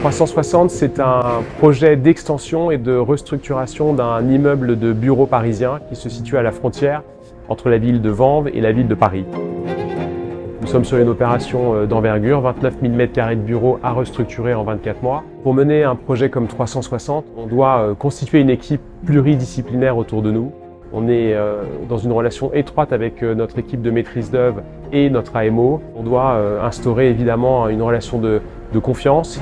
360, c'est un projet d'extension et de restructuration d'un immeuble de bureaux parisien qui se situe à la frontière entre la ville de Vanves et la ville de Paris. Nous sommes sur une opération d'envergure, 29 000 m² de bureaux à restructurer en 24 mois. Pour mener un projet comme 360, on doit constituer une équipe pluridisciplinaire autour de nous. On est dans une relation étroite avec notre équipe de maîtrise d'œuvre et notre AMO. On doit instaurer évidemment une relation de confiance.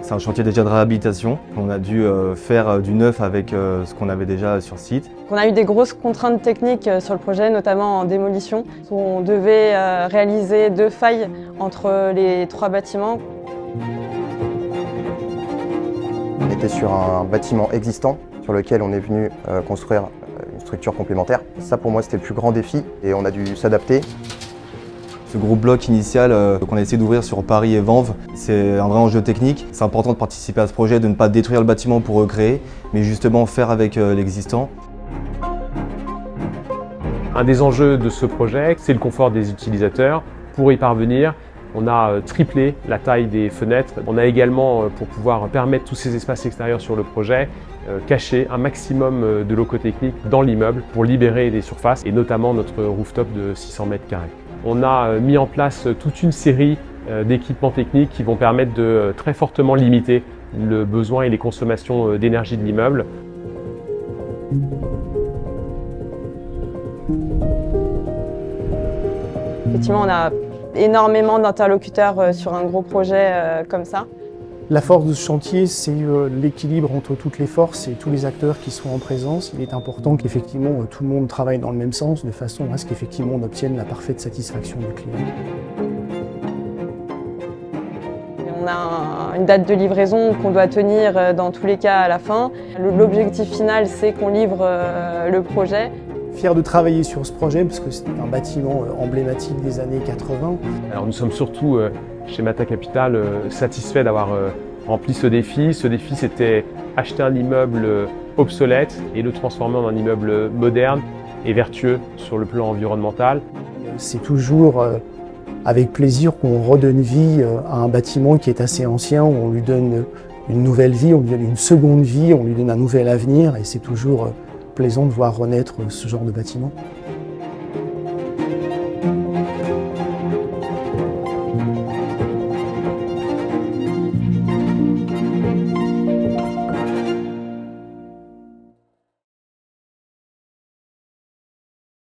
C'est un chantier déjà de réhabilitation. On a dû faire du neuf avec ce qu'on avait déjà sur site. On a eu des grosses contraintes techniques sur le projet, notamment en démolition. On devait réaliser 2 failles entre les 3 bâtiments. On était sur un bâtiment existant sur lequel on est venu construire une structure complémentaire. Ça pour moi c'était le plus grand défi et on a dû s'adapter. Ce gros bloc initial qu'on a essayé d'ouvrir sur Paris et Vanves, c'est un vrai enjeu technique. C'est important de participer à ce projet, de ne pas détruire le bâtiment pour recréer, mais justement faire avec l'existant. Un des enjeux de ce projet, c'est le confort des utilisateurs. Pour y parvenir, on a triplé la taille des fenêtres. On a également, pour pouvoir permettre tous ces espaces extérieurs sur le projet, caché un maximum de locaux techniques dans l'immeuble pour libérer des surfaces, et notamment notre rooftop de 600 m². On a mis en place toute une série d'équipements techniques qui vont permettre de très fortement limiter le besoin et les consommations d'énergie de l'immeuble. Effectivement, on a énormément d'interlocuteurs sur un gros projet comme ça. La force de ce chantier, c'est l'équilibre entre toutes les forces et tous les acteurs qui sont en présence. Il est important qu'effectivement tout le monde travaille dans le même sens, de façon à ce qu'effectivement on obtienne la parfaite satisfaction du client. On a une date de livraison qu'on doit tenir dans tous les cas à la fin. L'objectif final, c'est qu'on livre le projet. Fier de travailler sur ce projet parce que c'est un bâtiment emblématique des années 80. Alors nous sommes surtout chez Mata Capital satisfaits d'avoir rempli ce défi. Ce défi, c'était acheter un immeuble obsolète et le transformer en un immeuble moderne et vertueux sur le plan environnemental. C'est toujours avec plaisir qu'on redonne vie à un bâtiment qui est assez ancien, où on lui donne une nouvelle vie, on lui donne une seconde vie, on lui donne un nouvel avenir, et c'est toujours plaisant de voir renaître ce genre de bâtiment.